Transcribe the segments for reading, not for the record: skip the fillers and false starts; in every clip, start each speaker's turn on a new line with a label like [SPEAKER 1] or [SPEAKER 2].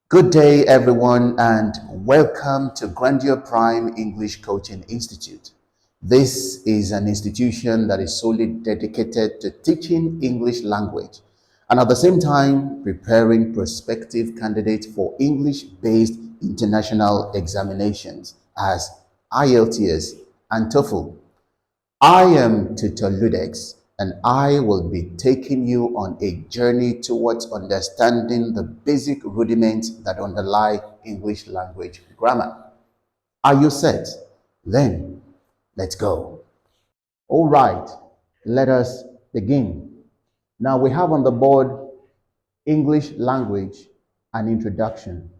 [SPEAKER 1] Good day, everyone, and welcome to Grandeur Prime English Coaching Institute. This is an institution that is solely dedicated to teaching English language and at the same time preparing prospective candidates for English based international examinations as IELTS and TOEFL. I am Tutor Ludex, and I will be taking you on a journey towards understanding the basic rudiments that underlie English language grammar. Are you set? Then let's go. All right, let us begin. Now we have on the board English language and introduction.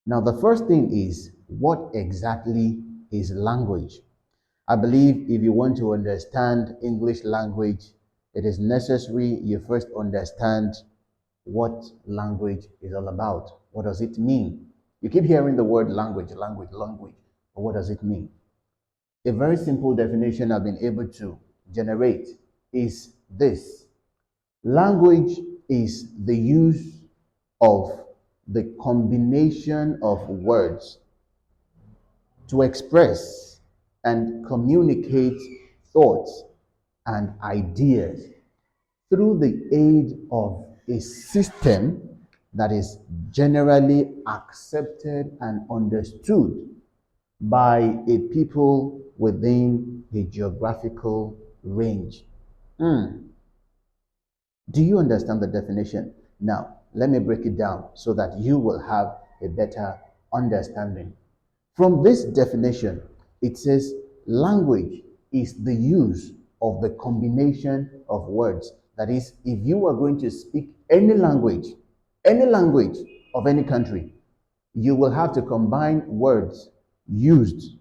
[SPEAKER 1] Now, the first thing is, what exactly is language? I believe if you want to understand English language, it is necessary you first understand what language is all about. What does it mean? You keep hearing the word language, language, language, but what does it mean? A very simple definition I've been able to generate is this: language is the use of the combination of words to express and communicate thoughts and ideas through the aid of a system that is generally accepted and understood by a people within a geographical range. Do you understand the definition? Now, let me break it down so that you will have a better understanding. From this definition, it says language is the use of the combination of words. That is, if you are going to speak any language of any country, you will have to combine words used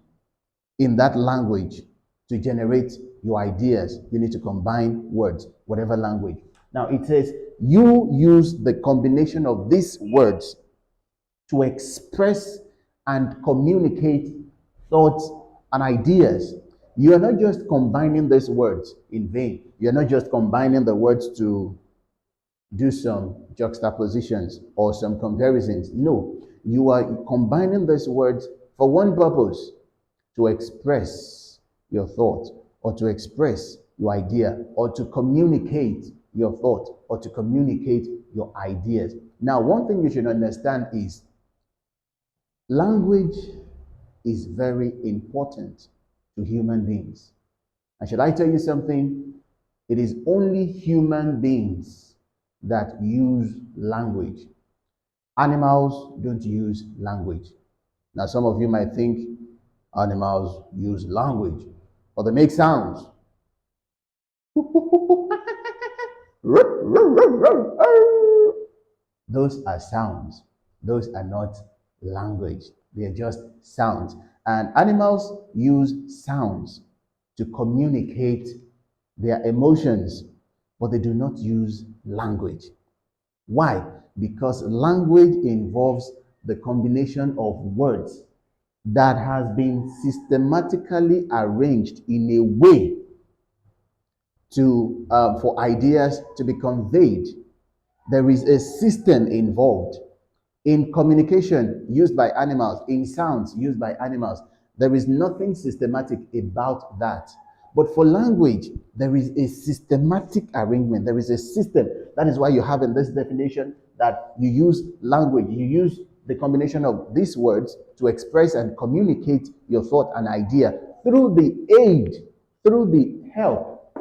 [SPEAKER 1] in that language to generate your ideas. You need to combine words, whatever language. Now it says you use the combination of these words to express and communicate thoughts and ideas. You are not just combining these words in vain. You're not just combining the words to do some juxtapositions or some comparisons. No, you are combining these words for one purpose: to express your thought, or to express your idea, or to communicate your thought, or to communicate your ideas. Now, one thing you should understand is language is very important to human beings. And should I tell you something? It is only human beings that use language. Animals don't use language. Now, some of you might think animals use language, but they make sounds. Those are sounds. Those are not language. They are just sounds. And animals use sounds to communicate their emotions, but they do not use language. Why? Because language involves the combination of words that has been systematically arranged in a way to for ideas to be conveyed. There is a system involved in communication used by animals, in sounds used by animals. There is nothing systematic about that. But for language, there is a systematic arrangement. There is a system. That is why you have in this definition that you use language. You use the combination of these words to express and communicate your thought and idea through the aid, through the help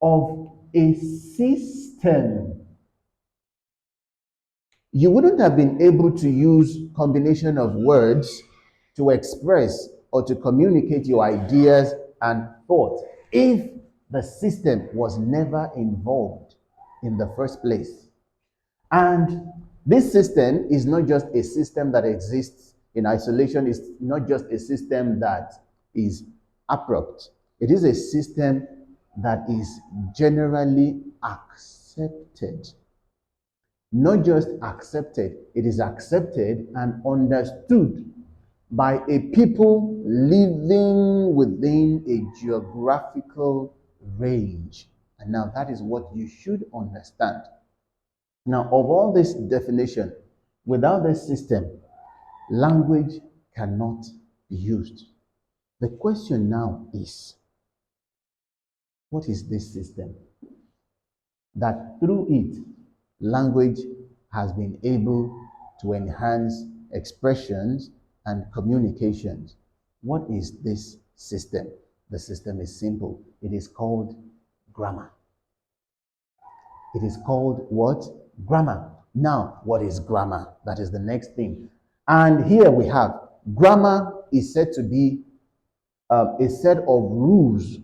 [SPEAKER 1] of a system. You wouldn't have been able to use combination of words to express or to communicate your ideas and thoughts if the system was never involved in the first place. And this system is not just a system that exists in isolation. It's not just a system that is abrupt. It is a system that is generally accepted. Not just accepted, it is accepted and understood by a people living within a geographical range. And now that is what you should understand. Now, of all this definition, Without this system, language cannot be used. The question now is, what is this system? That through it, language has been able to enhance expressions and communications. What is this system? The system is simple. It is called grammar. It is called what? Grammar. Now, what is grammar? That is the next thing. And here we have grammar is said to be a set of rules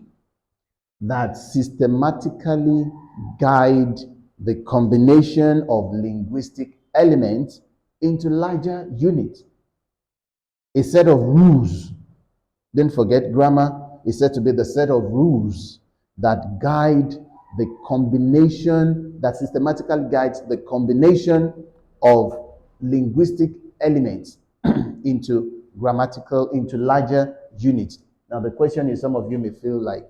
[SPEAKER 1] that systematically guide the combination of linguistic elements into larger units. A set of rules. Don't forget, grammar is said to be the set of rules that guide the combination, that systematically guides the combination of linguistic elements into larger units. Now, the question is, some of you may feel like,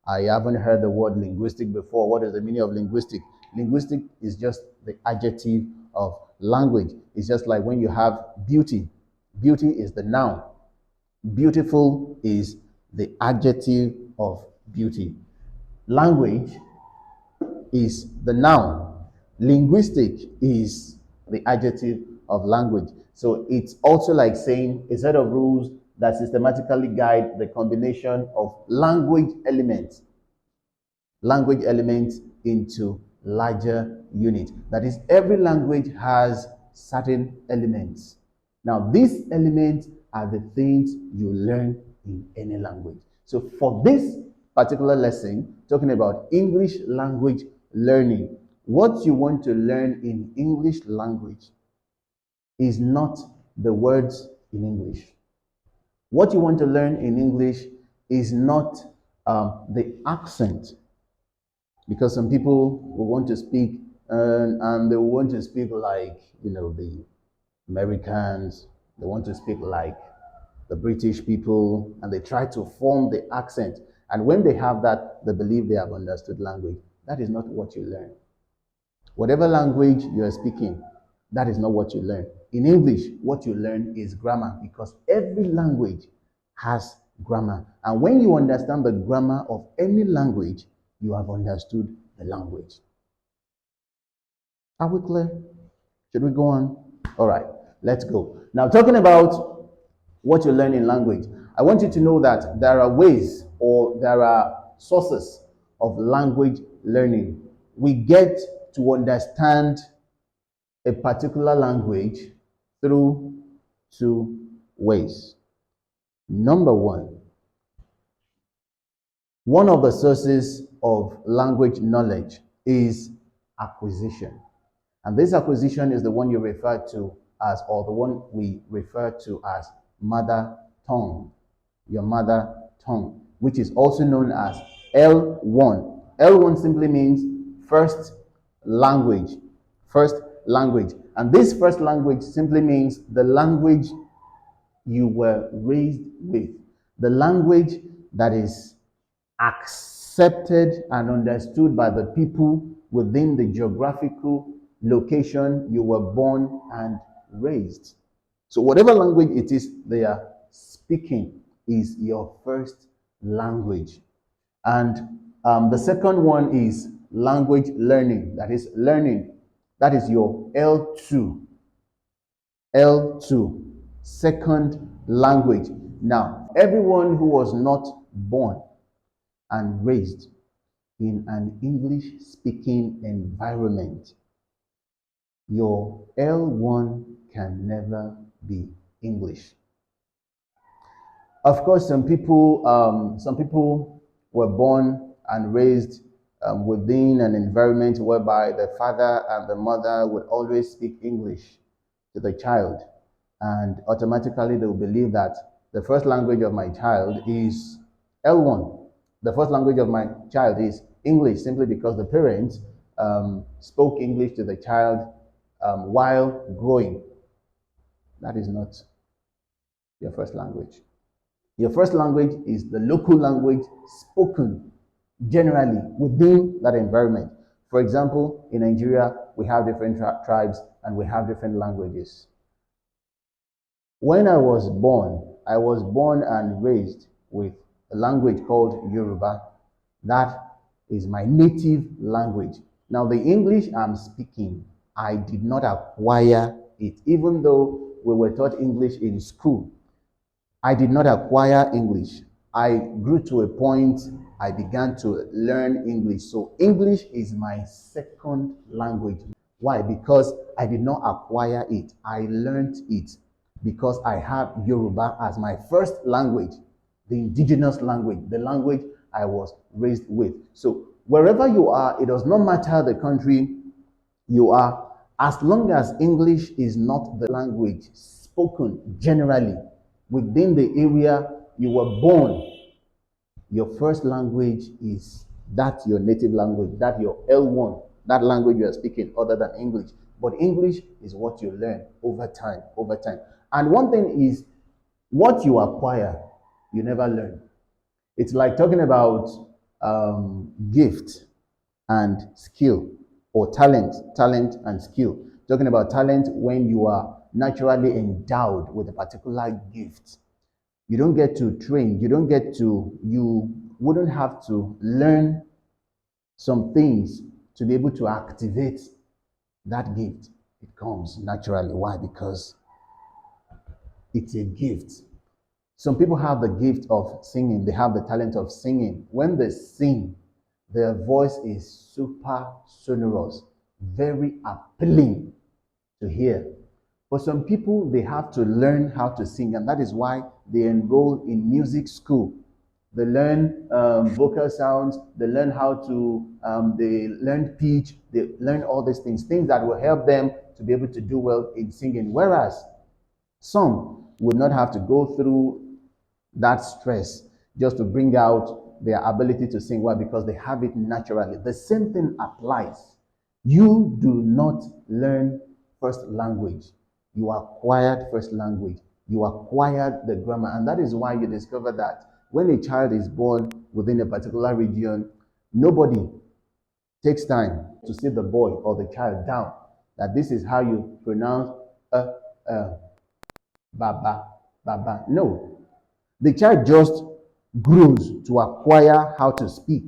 [SPEAKER 1] I haven't heard the word linguistic before. What is the meaning of linguistic? Linguistic is just the adjective of language. It's just like when you have beauty. Beauty is the noun. Beautiful is the adjective of beauty. Language is the noun. Linguistic is the adjective of language. So it's also like saying a set of rules that systematically guide the combination of language elements into larger units. That is, every language has certain elements. Now, these elements are the things you learn in any language. So for this particular lesson, talking about English language learning, what you want to learn in English language is not the words in English. What you want to learn in English is not the accent, because some people will want to speak and they want to speak like, the Americans. They want to speak like the British people, and they try to form the accent. And when they have that, they believe they have understood language. That is not what you learn. Whatever language you are speaking, that is not what you learn. In English, what you learn is grammar, because every language has grammar. And when you understand the grammar of any language, you have understood the language. Are we clear? Should we go on? All right, let's go. Now, talking about what you learn in language, I want you to know that there are ways, or there are sources of language learning. We get to understand a particular language through two ways. Number one of the sources of language knowledge is acquisition. And this acquisition is the one you refer to as, or the one we refer to as, mother tongue. Your mother tongue, which is also known as L1. L1 simply means first language. First language. And this first language simply means the language you were raised with, the language that is accepted and understood by the people within the geographical location you were born and raised. So whatever language it is they are speaking is your first language. And the second one is language learning. That is learning. That is your L2. L2, second language. Now, everyone who was not born and raised in an English-speaking environment, your L1 can never be English. Of course, some people were born and raised within an environment whereby the father and the mother would always speak English to the child, and automatically they will believe that the first language of my child is L1. The first language of my child is English, simply because the parents spoke English to the child while growing. That is not your first language. Your first language is the local language spoken generally within that environment. For example, in Nigeria, we have different tribes, and we have different languages. When I was born and raised with a language called Yoruba. That is my native language. Now, the English I'm speaking, I did not acquire it, even though we were taught English in school. I did not acquire English. I grew to a point I began to learn English. So English is my second language. Why? Because I did not acquire it. I learned it because I have Yoruba as my first language, the indigenous language, the language I was raised with. So wherever you are, it does not matter the country you are, as long as English is not the language spoken generally within the area you were born, your first language is that your native language, that your L1, that language you are speaking other than English. But English is what you learn over time, over time. And one thing is, what you acquire, you never learn. It's like talking about gift and skill, or talent and skill. Talking about talent when you are naturally endowed with a particular gift. You don't get to train, you wouldn't have to learn some things to be able to activate that gift. It comes naturally. Why? Because it's a gift. Some people have the gift of singing, they have the talent of singing. When they sing, their voice is super sonorous, very appealing to hear. For some people, they have to learn how to sing, and that is why they enroll in music school. They learn vocal sounds, they learn how to, they learn pitch, they learn all these things that will help them to be able to do well in singing. Whereas some would not have to go through that stress just to bring out their ability to sing well because they have it naturally. The same thing applies. You do not learn first language. You acquired first language. You acquired the grammar. And that is why you discover that when a child is born within a particular region, nobody takes time to sit the boy or the child down that this is how you pronounce baba, baba. No. The child just grows to acquire how to speak.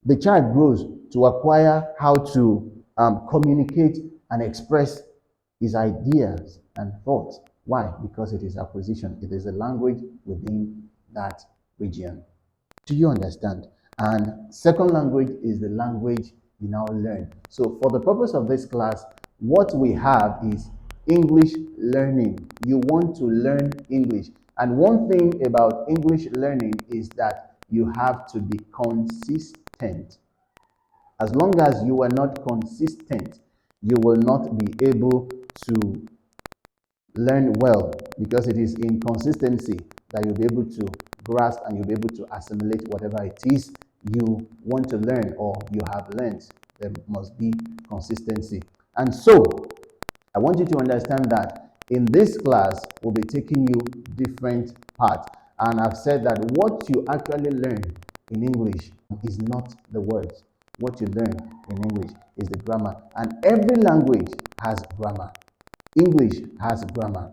[SPEAKER 1] The child grows to acquire how to communicate and express his ideas and thoughts. Why? Because it is acquisition. It is a language within that region. Do you understand? And second language is the language you now learn. So for the purpose of this class, what we have is English learning. You want to learn English. And one thing about English learning is that you have to be consistent. As long as you are not consistent, you will not be able to learn well, because it is in consistency that you'll be able to grasp and you'll be able to assimilate whatever it is you want to learn or you have learned. There must be consistency. And so, I want you to understand that in this class, we'll be taking you different parts. And I've said that what you actually learn in English is not the words. What you learn in English is the grammar. And every language has grammar. English has grammar.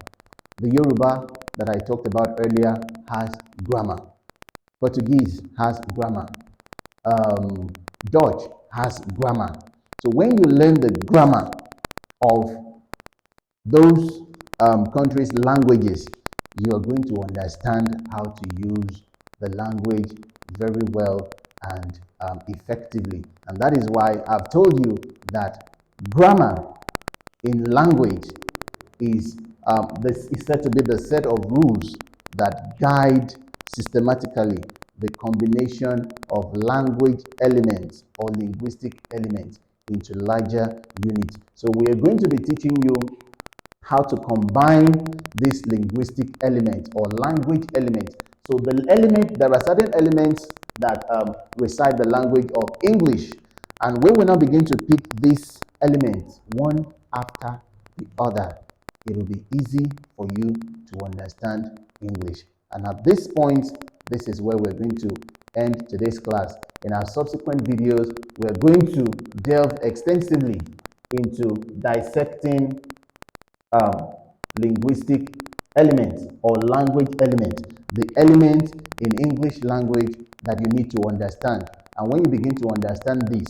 [SPEAKER 1] The Yoruba that I talked about earlier has grammar. Portuguese has grammar. Dutch has grammar. So when you learn the grammar of those countries' languages, you are going to understand how to use the language very well and effectively. And that is why I've told you that grammar in language is said to be the set of rules that guide systematically the combination of language elements or linguistic elements into larger units. So we are going to be teaching you how to combine these linguistic elements or language elements. So there are certain elements that recite the language of English, and we will now begin to pick these elements one after the other. It will be easy for you to understand English. And at this point, this is where we're going to end today's class. In our subsequent videos, we're going to delve extensively into dissecting um, linguistic elements or language elements, the elements in English language that you need to understand. And when you begin to understand this,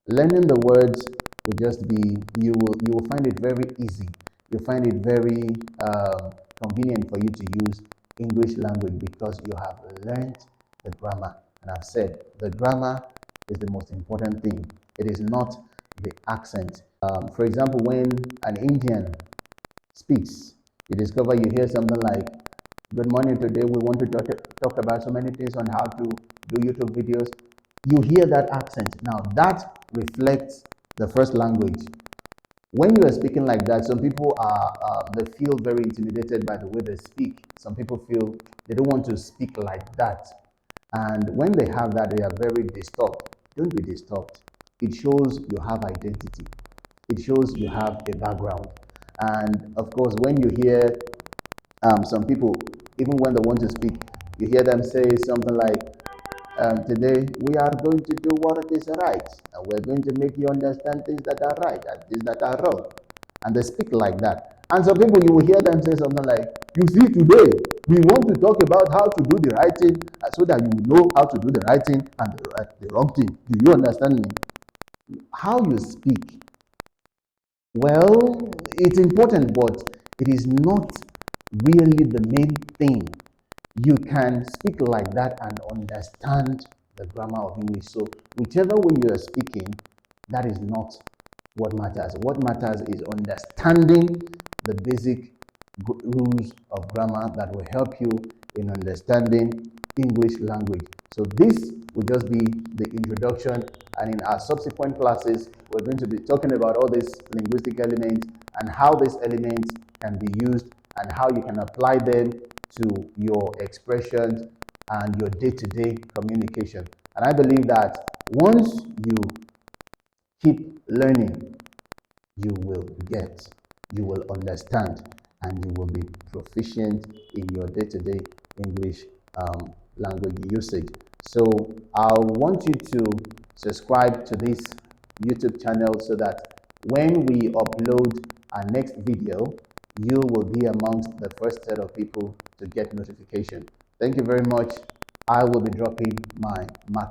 [SPEAKER 1] learning the words will just be, you will find it very easy. You find it very convenient for you to use English language because you have learned the grammar. And I've said the grammar is the most important thing. It is not the accent. For example, when an Indian speaks, you discover, you hear something like, "Good morning, today we want to talk about so many things on how to do YouTube videos." You hear that accent. Now that reflects the first language. When you are speaking like that, some people they feel very intimidated by the way they speak. Some people feel they don't want to speak like that. And when they have that, they are very disturbed. Don't be disturbed. It shows you have identity. It shows you have a background. And of course, when you hear some people, even when they want to speak, you hear them say something like, "Today we are going to do what is right, and we're going to make you understand things that are right and things that are wrong." And they speak like that. And some people, you will hear them say something like, "You see, today we want to talk about how to do the right thing so that you will know how to do the right thing and the wrong thing." Do you understand me? How you speak, well, it's important, but it is not really the main thing. You can speak like that and understand the grammar of English. So, whichever way you are speaking, that is not what matters. What matters is understanding the basic rules of grammar that will help you in understanding English language. So, this will just be the introduction, and in our subsequent classes, we're going to be talking about all these linguistic elements and how these elements can be used and how you can apply them to your expressions and your day-to-day communication. And I believe that once you keep learning, you will get, you will understand, and you will be proficient in your day-to-day English language usage. So I want you to subscribe to this YouTube channel so that when we upload our next video, you will be amongst the first set of people to get notification. Thank you very much. I will be dropping my mark